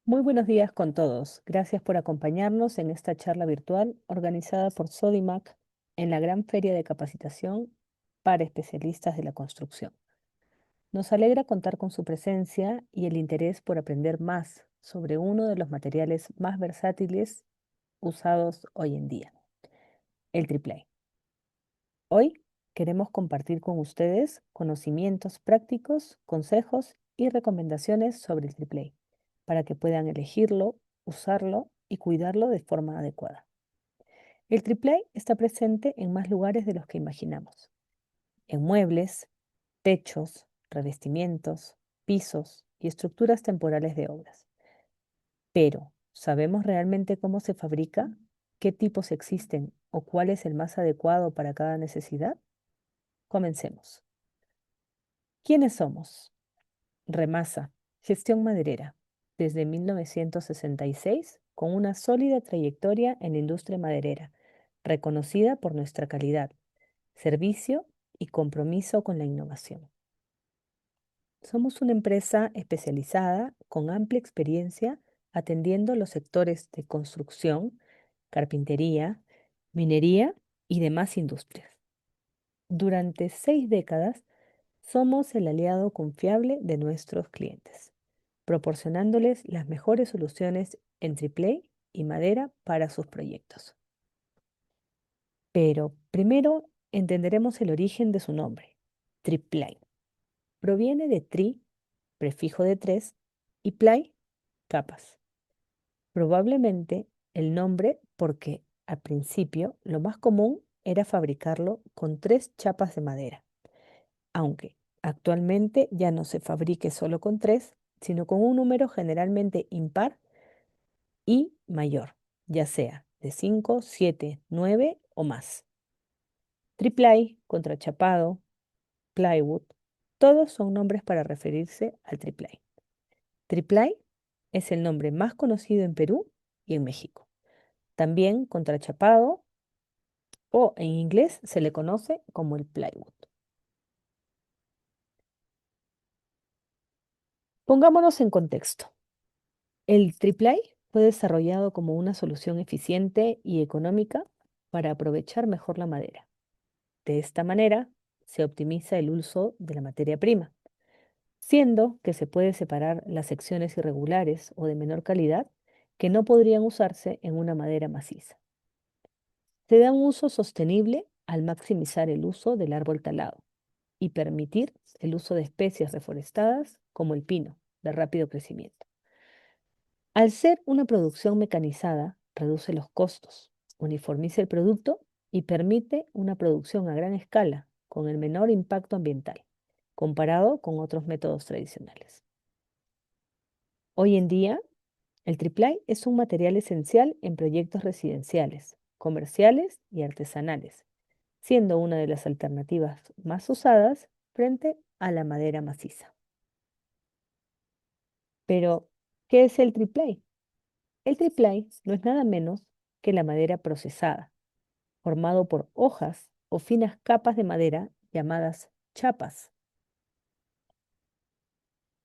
Muy buenos días con todos. Gracias por acompañarnos en esta charla virtual organizada por Sodimac en la gran feria de capacitación para especialistas de la construcción. Nos alegra contar con su presencia y el interés por aprender más sobre uno de los materiales más versátiles usados hoy en día, el triple. Hoy queremos compartir con ustedes conocimientos prácticos, consejos y recomendaciones sobre el triple para que puedan elegirlo, usarlo y cuidarlo de forma adecuada. El triple está presente en más lugares de los que imaginamos, en muebles, techos, revestimientos, pisos y estructuras temporales de obras. Pero, ¿sabemos realmente cómo se fabrica? ¿Qué tipos existen o cuál es el más adecuado para cada necesidad? Comencemos. ¿Quiénes somos? Remasa, gestión maderera, desde 1966, con una sólida trayectoria en la industria maderera, reconocida por nuestra calidad, servicio y compromiso con la innovación. Somos una empresa especializada con amplia experiencia atendiendo los sectores de construcción, carpintería, minería y demás industrias. Durante 6 décadas, somos el aliado confiable de nuestros clientes, proporcionándoles las mejores soluciones en triple y madera para sus proyectos. Pero primero entenderemos el origen de su nombre. Triplay proviene de tri, prefijo de tres, y play, capas. Probablemente el nombre porque al principio lo más común era fabricarlo con 3 chapas de madera, aunque actualmente ya no se fabrique solo con 3, sino con un número generalmente impar y mayor, ya sea de 5, 7, 9 o más. Triplay, contrachapado, plywood, todos son nombres para referirse al triplay. Triplay es el nombre más conocido en Perú y en México. También contrachapado o en inglés se le conoce como el plywood. Pongámonos en contexto. El triple fue desarrollado como una solución eficiente y económica para aprovechar mejor la madera. De esta manera, se optimiza el uso de la materia prima, siendo que se puede separar las secciones irregulares o de menor calidad que no podrían usarse en una madera maciza. Se da un uso sostenible al maximizar el uso del árbol talado y permitir el uso de especies reforestadas como el pino, de rápido crecimiento. Al ser una producción mecanizada, reduce los costos, uniformiza el producto y permite una producción a gran escala con el menor impacto ambiental, comparado con otros métodos tradicionales. Hoy en día, el triplay es un material esencial en proyectos residenciales, comerciales y artesanales, siendo una de las alternativas más usadas frente a la madera maciza. Pero, ¿qué es el triplay? El triplay no es nada menos que la madera procesada, formado por hojas o finas capas de madera llamadas chapas,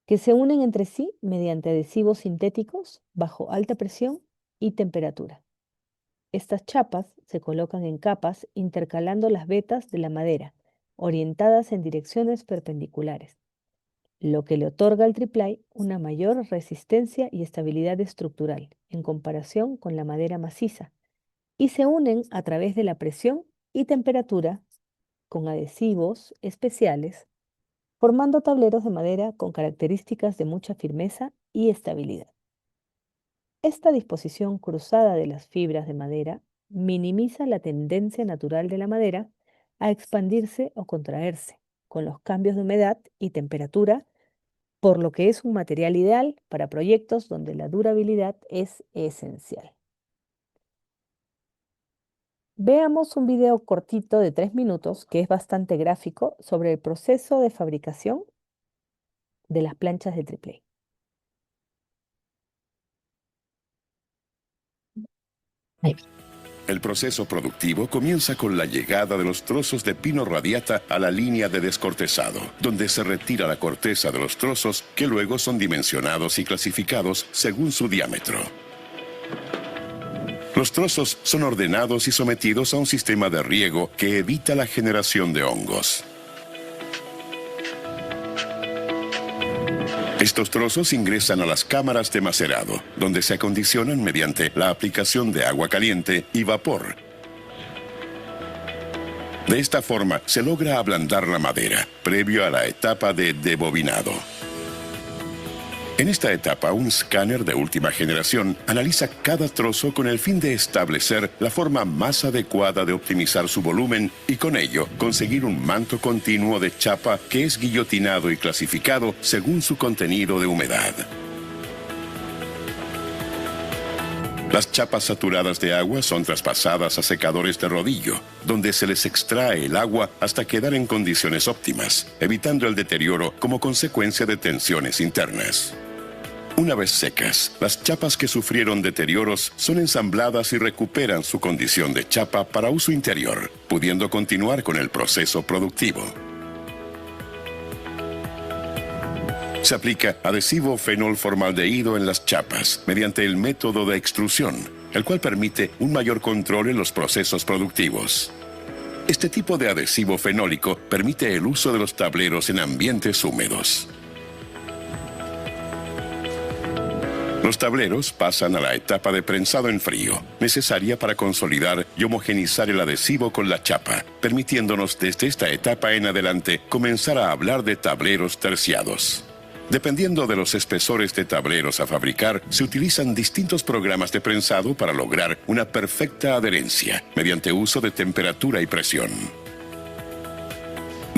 que se unen entre sí mediante adhesivos sintéticos bajo alta presión y temperatura. Estas chapas se colocan en capas intercalando las vetas de la madera, orientadas en direcciones perpendiculares, lo que le otorga al triplay una mayor resistencia y estabilidad estructural en comparación con la madera maciza, y se unen a través de la presión y temperatura con adhesivos especiales, formando tableros de madera con características de mucha firmeza y estabilidad. Esta disposición cruzada de las fibras de madera minimiza la tendencia natural de la madera a expandirse o contraerse con los cambios de humedad y temperatura, por lo que es un material ideal para proyectos donde la durabilidad es esencial. Veamos un video cortito de 3 minutos que es bastante gráfico sobre el proceso de fabricación de las planchas de triple. Ahí. El proceso productivo comienza con la llegada de los trozos de pino radiata a la línea de descortezado, donde se retira la corteza de los trozos que luego son dimensionados y clasificados según su diámetro. Los trozos son ordenados y sometidos a un sistema de riego que evita la generación de hongos. Estos trozos ingresan a las cámaras de macerado, donde se acondicionan mediante la aplicación de agua caliente y vapor. De esta forma se logra ablandar la madera, previo a la etapa de debobinado. En esta etapa, un escáner de última generación analiza cada trozo con el fin de establecer la forma más adecuada de optimizar su volumen y con ello conseguir un manto continuo de chapa que es guillotinado y clasificado según su contenido de humedad. Las chapas saturadas de agua son traspasadas a secadores de rodillo, donde se les extrae el agua hasta quedar en condiciones óptimas, evitando el deterioro como consecuencia de tensiones internas. Una vez secas, las chapas que sufrieron deterioros son ensambladas y recuperan su condición de chapa para uso interior, pudiendo continuar con el proceso productivo. Se aplica adhesivo fenolformaldehído en las chapas mediante el método de extrusión, el cual permite un mayor control en los procesos productivos. Este tipo de adhesivo fenólico permite el uso de los tableros en ambientes húmedos. Los tableros pasan a la etapa de prensado en frío, necesaria para consolidar y homogenizar el adhesivo con la chapa, permitiéndonos desde esta etapa en adelante comenzar a hablar de tableros terciados. Dependiendo de los espesores de tableros a fabricar, se utilizan distintos programas de prensado para lograr una perfecta adherencia, mediante uso de temperatura y presión.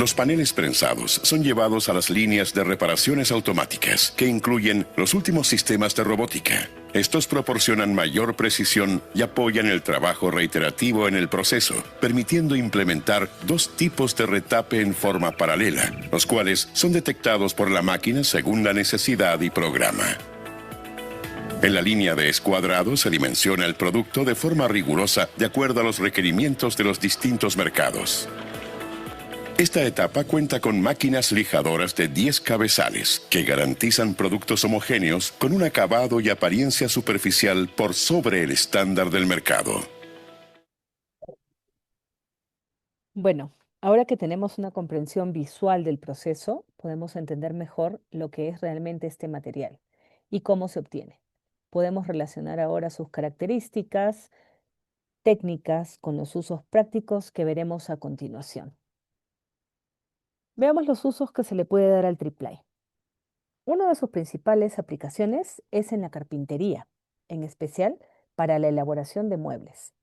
Los paneles prensados son llevados a las líneas de reparaciones automáticas, que incluyen los últimos sistemas de robótica. Estos proporcionan mayor precisión y apoyan el trabajo reiterativo en el proceso, permitiendo implementar dos tipos de retape en forma paralela, los cuales son detectados por la máquina según la necesidad y programa. En la línea de escuadrado se dimensiona el producto de forma rigurosa de acuerdo a los requerimientos de los distintos mercados. Esta etapa cuenta con máquinas lijadoras de 10 cabezales que garantizan productos homogéneos con un acabado y apariencia superficial por sobre el estándar del mercado. Bueno, ahora que tenemos una comprensión visual del proceso, podemos entender mejor lo que es realmente este material y cómo se obtiene. Podemos relacionar ahora sus características, técnicas con los usos prácticos que veremos a continuación. Veamos los usos que se le puede dar al triplay. Una de sus principales aplicaciones es en la carpintería, en especial para la elaboración de muebles.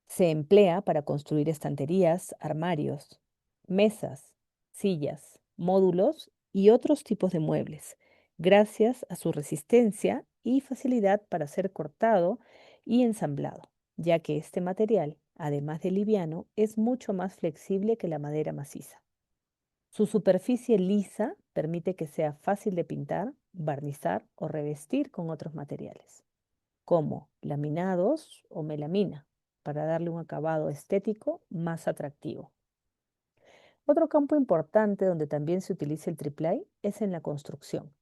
Se emplea para construir estanterías, armarios, mesas, sillas, módulos y otros tipos de muebles, gracias a su resistencia y facilidad para ser cortado y ensamblado, ya que este material, además de liviano, es mucho más flexible que la madera maciza. Su superficie lisa permite que sea fácil de pintar, barnizar o revestir con otros materiales, como laminados o melamina, para darle un acabado estético más atractivo. Otro campo importante donde también se utiliza el triplay es en la construcción,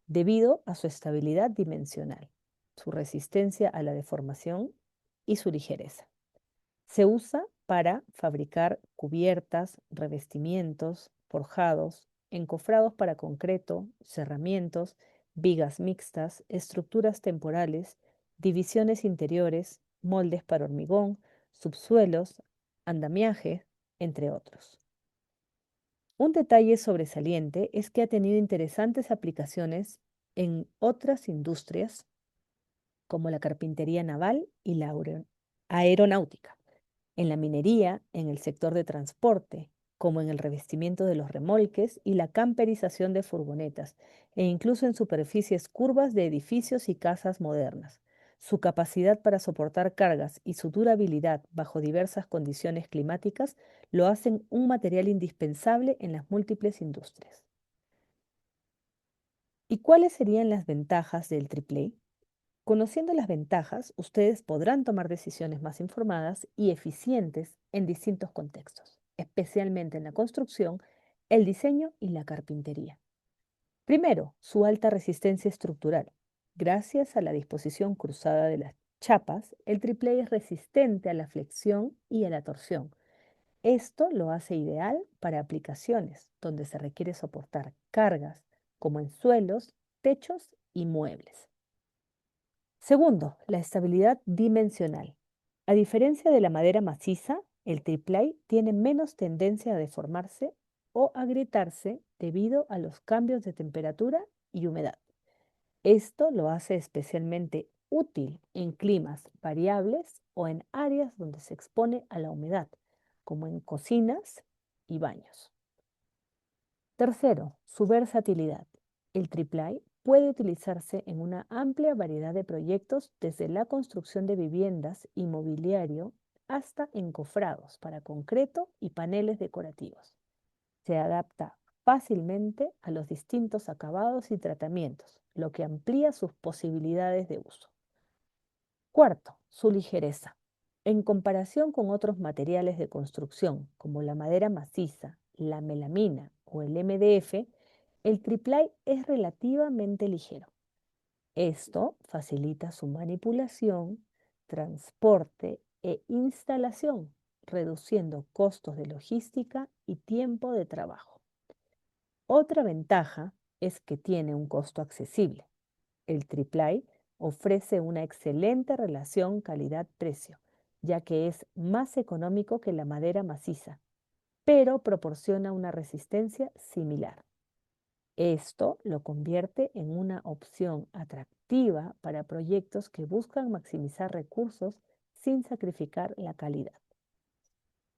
debido a su estabilidad dimensional, su resistencia a la deformación y su ligereza. Se usa para fabricar cubiertas, revestimientos, forjados, encofrados para concreto, cerramientos, vigas mixtas, estructuras temporales, divisiones interiores, moldes para hormigón, subsuelos, andamiaje, entre otros. Un detalle sobresaliente es que ha tenido interesantes aplicaciones en otras industrias como la carpintería naval y la aeronáutica, en la minería, en el sector de transporte, como en el revestimiento de los remolques y la camperización de furgonetas, e incluso en superficies curvas de edificios y casas modernas. Su capacidad para soportar cargas y su durabilidad bajo diversas condiciones climáticas lo hacen un material indispensable en las múltiples industrias. ¿Y cuáles serían las ventajas del triplé? Conociendo las ventajas, ustedes podrán tomar decisiones más informadas y eficientes en distintos contextos, especialmente en la construcción, el diseño y la carpintería. Primero, su alta resistencia estructural. Gracias a la disposición cruzada de las chapas, el triplé es resistente a la flexión y a la torsión. Esto lo hace ideal para aplicaciones donde se requiere soportar cargas, como en suelos, techos y muebles. Segundo, la estabilidad dimensional. A diferencia de la madera maciza, el triplay tiene menos tendencia a deformarse o agrietarse debido a los cambios de temperatura y humedad. Esto lo hace especialmente útil en climas variables o en áreas donde se expone a la humedad, como en cocinas y baños. Tercero, su versatilidad. El triplay puede utilizarse en una amplia variedad de proyectos, desde la construcción de viviendas y mobiliario hasta encofrados para concreto y paneles decorativos. Se adapta fácilmente a los distintos acabados y tratamientos, lo que amplía sus posibilidades de uso. Cuarto, su ligereza. En comparación con otros materiales de construcción, como la madera maciza, la melamina o el MDF, el triplay es relativamente ligero. Esto facilita su manipulación, transporte e instalación, reduciendo costos de logística y tiempo de trabajo. Otra ventaja es que tiene un costo accesible. El triplay ofrece una excelente relación calidad-precio, ya que es más económico que la madera maciza, pero proporciona una resistencia similar. Esto lo convierte en una opción atractiva para proyectos que buscan maximizar recursos sin sacrificar la calidad.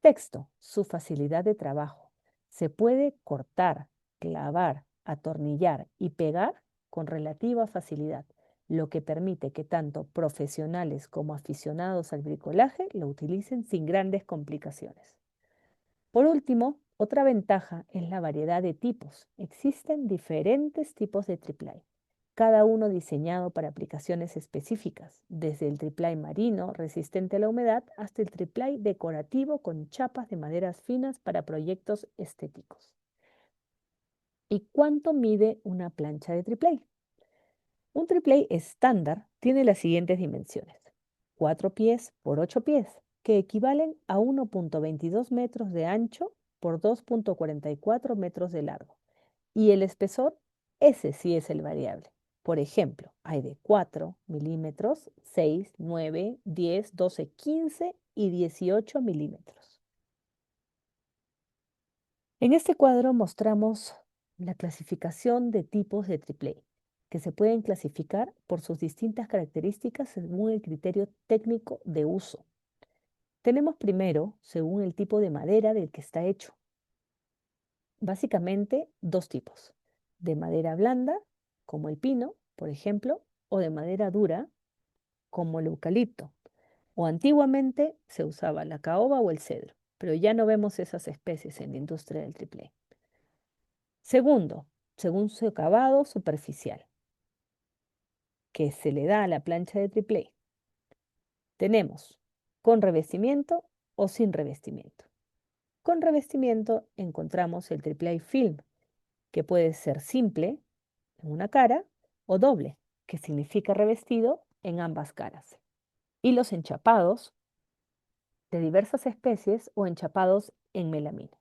Texto, su facilidad de trabajo. Se puede cortar, clavar, atornillar y pegar con relativa facilidad, lo que permite que tanto profesionales como aficionados al bricolaje lo utilicen sin grandes complicaciones. Por último, otra ventaja es la variedad de tipos. Existen diferentes tipos de triplay, cada uno diseñado para aplicaciones específicas, desde el triplay marino resistente a la humedad hasta el triplay decorativo con chapas de maderas finas para proyectos estéticos. ¿Y cuánto mide una plancha de triplay? Un triplay estándar tiene las siguientes dimensiones: 4 pies por 8 pies, que equivalen a 1,22 metros de ancho por 2,44 metros de largo. Y el espesor, ese sí es el variable. Por ejemplo, hay de 4 milímetros, 6, 9, 10, 12, 15 y 18 milímetros. En este cuadro mostramos la clasificación de tipos de triplé, que se pueden clasificar por sus distintas características según el criterio técnico de uso. Tenemos primero, según el tipo de madera del que está hecho. Básicamente, dos tipos: de madera blanda, como el pino, por ejemplo, o de madera dura, como el eucalipto. O antiguamente se usaba la caoba o el cedro, pero ya no vemos esas especies en la industria del triplé. Segundo, según su acabado superficial, que se le da a la plancha de triplé. Tenemos con revestimiento o sin revestimiento. Con revestimiento encontramos el triplé film, que puede ser simple en una cara o doble, que significa revestido en ambas caras. Y los enchapados de diversas especies o enchapados en melamina.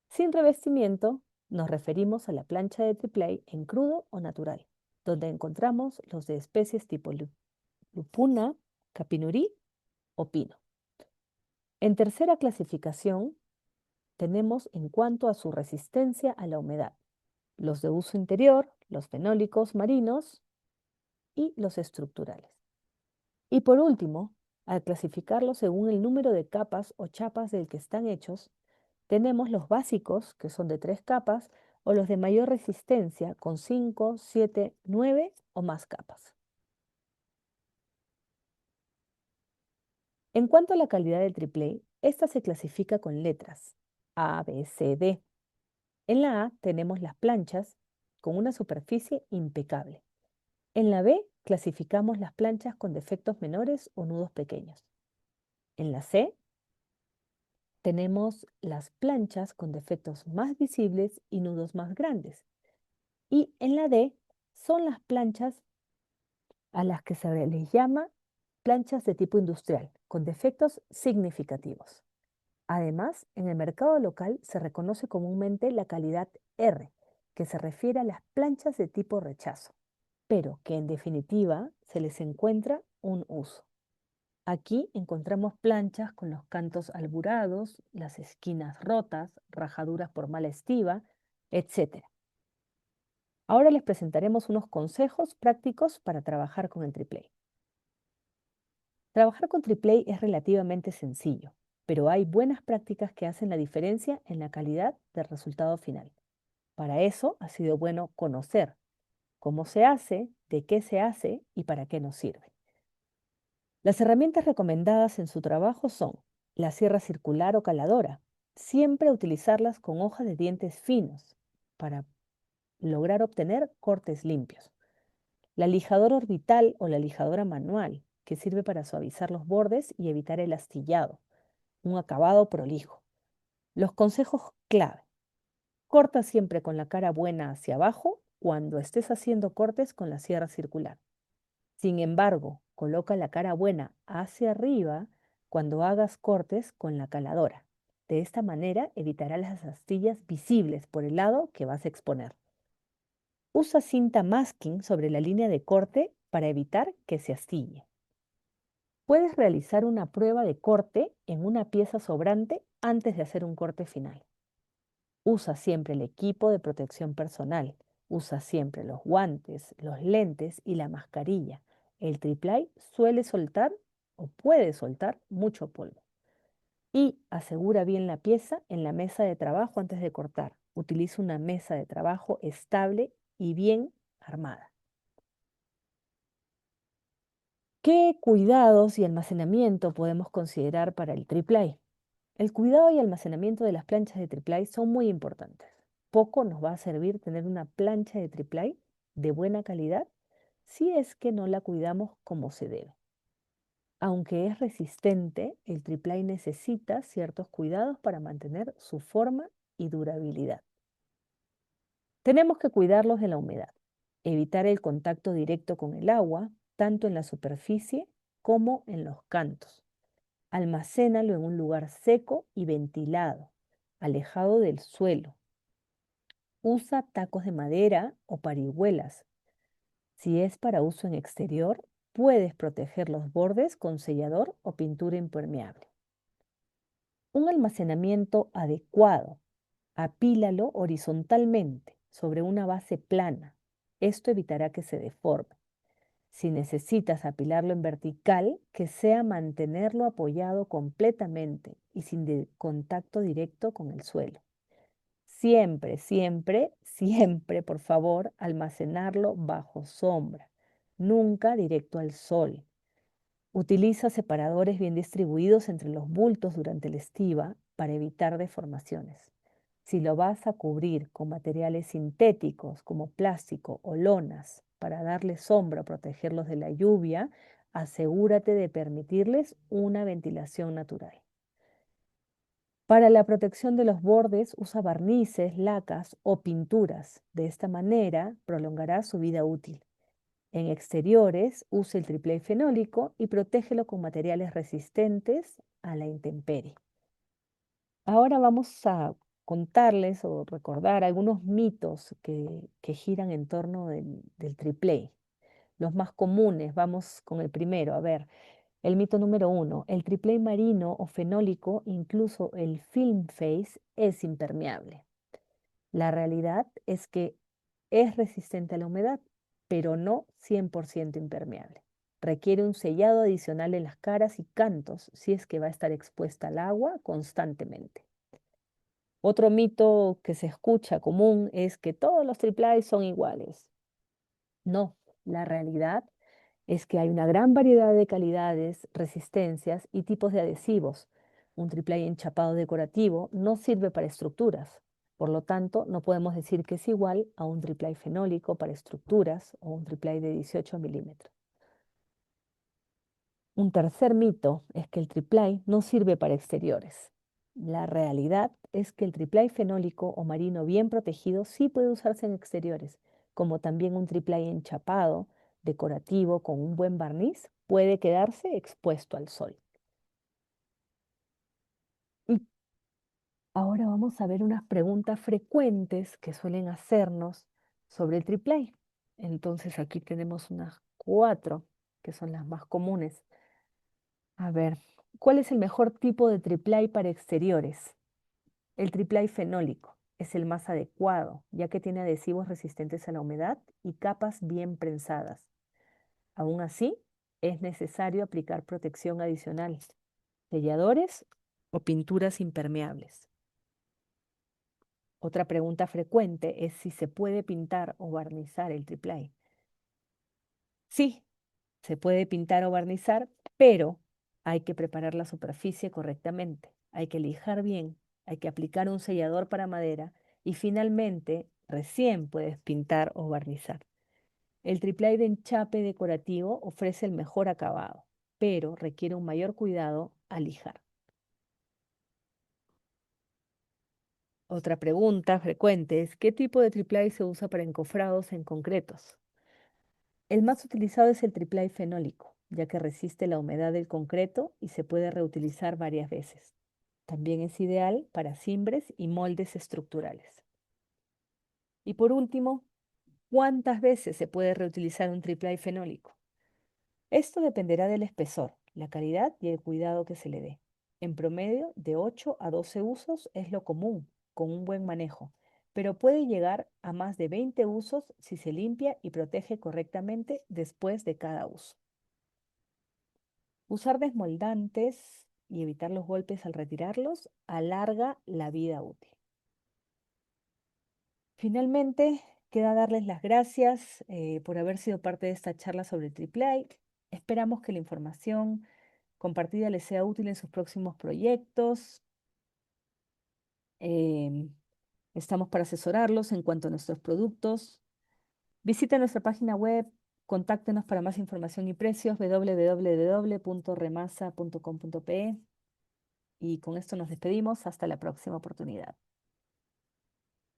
Sin revestimiento nos referimos a la plancha de triplé en crudo o natural, donde encontramos los de especies tipo lupuna, capinurí o pino. En tercera clasificación tenemos en cuanto a su resistencia a la humedad, los de uso interior, los fenólicos marinos y los estructurales. Y por último, al clasificarlos según el número de capas o chapas del que están hechos, tenemos los básicos, que son de 3 capas, o los de mayor resistencia, con 5, 7, 9 o más capas. En cuanto a la calidad del triplé, esta se clasifica con letras A, B, C, D. En la A tenemos las planchas con una superficie impecable. En la B clasificamos las planchas con defectos menores o nudos pequeños. En la C tenemos las planchas con defectos más visibles y nudos más grandes. Y en la D son las planchas a las que se les llama planchas de tipo industrial, con defectos significativos. Además, en el mercado local se reconoce comúnmente la calidad R, que se refiere a las planchas de tipo rechazo, pero que en definitiva se les encuentra un uso. Aquí encontramos planchas con los cantos alburados, las esquinas rotas, rajaduras por mala estiva, etc. Ahora les presentaremos unos consejos prácticos para trabajar con el triplay. Trabajar con triplay es relativamente sencillo, pero hay buenas prácticas que hacen la diferencia en la calidad del resultado final. Para eso ha sido bueno conocer cómo se hace, de qué se hace y para qué nos sirve. Las herramientas recomendadas en su trabajo son la sierra circular o caladora. Siempre utilizarlas con hojas de dientes finos para lograr obtener cortes limpios. La lijadora orbital o la lijadora manual, que sirve para suavizar los bordes y evitar el astillado. Un acabado prolijo. Los consejos clave. Corta siempre con la cara buena hacia abajo cuando estés haciendo cortes con la sierra circular. Sin embargo, coloca la cara buena hacia arriba cuando hagas cortes con la caladora. De esta manera evitarás las astillas visibles por el lado que vas a exponer. Usa cinta masking sobre la línea de corte para evitar que se astille. Puedes realizar una prueba de corte en una pieza sobrante antes de hacer un corte final. Usa siempre el equipo de protección personal. Usa siempre los guantes, los lentes y la mascarilla. El triplay suele soltar o puede soltar mucho polvo. Y asegura bien la pieza en la mesa de trabajo antes de cortar. Utiliza una mesa de trabajo estable y bien armada. ¿Qué cuidados y almacenamiento podemos considerar para el triplay? El cuidado y almacenamiento de las planchas de triplay son muy importantes. Poco nos va a servir tener una plancha de triplay de buena calidad si es que no la cuidamos como se debe. Aunque es resistente, el triplay necesita ciertos cuidados para mantener su forma y durabilidad. Tenemos que cuidarlos de la humedad, evitar el contacto directo con el agua, tanto en la superficie como en los cantos. Almacénalo en un lugar seco y ventilado, alejado del suelo. Usa tacos de madera o parihuelas. Si es para uso en exterior, puedes proteger los bordes con sellador o pintura impermeable. Un almacenamiento adecuado. Apílalo horizontalmente sobre una base plana. Esto evitará que se deforme. Si necesitas apilarlo en vertical, que sea mantenerlo apoyado completamente y sin contacto directo con el suelo. Siempre, siempre, siempre, por favor, almacenarlo bajo sombra, nunca directo al sol. Utiliza separadores bien distribuidos entre los bultos durante el estiva para evitar deformaciones. Si lo vas a cubrir con materiales sintéticos como plástico o lonas para darle sombra o protegerlos de la lluvia, asegúrate de permitirles una ventilación natural. Para la protección de los bordes, usa barnices, lacas o pinturas. De esta manera, prolongará su vida útil. En exteriores, usa el triplé fenólico y protégelo con materiales resistentes a la intemperie. Ahora vamos a contarles o recordar algunos mitos que giran en torno del triplé. Los más comunes, vamos con el primero. A ver, el mito número 1, el triplé marino o fenólico, incluso el film face, es impermeable. La realidad es que es resistente a la humedad, pero no 100% impermeable. Requiere un sellado adicional en las caras y cantos si es que va a estar expuesta al agua constantemente. Otro mito que se escucha común es que todos los triplay son iguales. No, la realidad es que hay una gran variedad de calidades, resistencias y tipos de adhesivos. Un triplay enchapado decorativo no sirve para estructuras. Por lo tanto, no podemos decir que es igual a un triplay fenólico para estructuras o un triplay de 18 milímetros. Un tercer mito es que el triplay no sirve para exteriores. La realidad es que el triplay fenólico o marino bien protegido sí puede usarse en exteriores, como también un triplay enchapado, decorativo, con un buen barniz, puede quedarse expuesto al sol. Y ahora vamos a ver unas preguntas frecuentes que suelen hacernos sobre el triplay. Entonces aquí tenemos unas 4 que son las más comunes. A ver, ¿cuál es el mejor tipo de triplay para exteriores? El triplay fenólico es el más adecuado, ya que tiene adhesivos resistentes a la humedad y capas bien prensadas. Aún así, es necesario aplicar protección adicional, selladores o pinturas impermeables. Otra pregunta frecuente es si se puede pintar o barnizar el triplay. Sí, se puede pintar o barnizar, pero hay que preparar la superficie correctamente, hay que lijar bien, hay que aplicar un sellador para madera y finalmente recién puedes pintar o barnizar. El triplay de enchape decorativo ofrece el mejor acabado, pero requiere un mayor cuidado al lijar. Otra pregunta frecuente es, ¿qué tipo de triplay se usa para encofrados en concretos? El más utilizado es el triplay fenólico, ya que resiste la humedad del concreto y se puede reutilizar varias veces. También es ideal para cimbres y moldes estructurales. Y por último, ¿cuántas veces se puede reutilizar un triplay fenólico? Esto dependerá del espesor, la calidad y el cuidado que se le dé. En promedio, de 8 a 12 usos es lo común, con un buen manejo, pero puede llegar a más de 20 usos si se limpia y protege correctamente después de cada uso. Usar desmoldantes y evitar los golpes al retirarlos alarga la vida útil. Finalmente, queda darles las gracias por haber sido parte de esta charla sobre el triple A. Esperamos que la información compartida les sea útil en sus próximos proyectos. Em, Estamos para asesorarlos en cuanto a nuestros productos. Visita nuestra página web, contáctenos para más información y precios www.remasa.com.pe. Y con esto nos despedimos. Hasta la próxima oportunidad.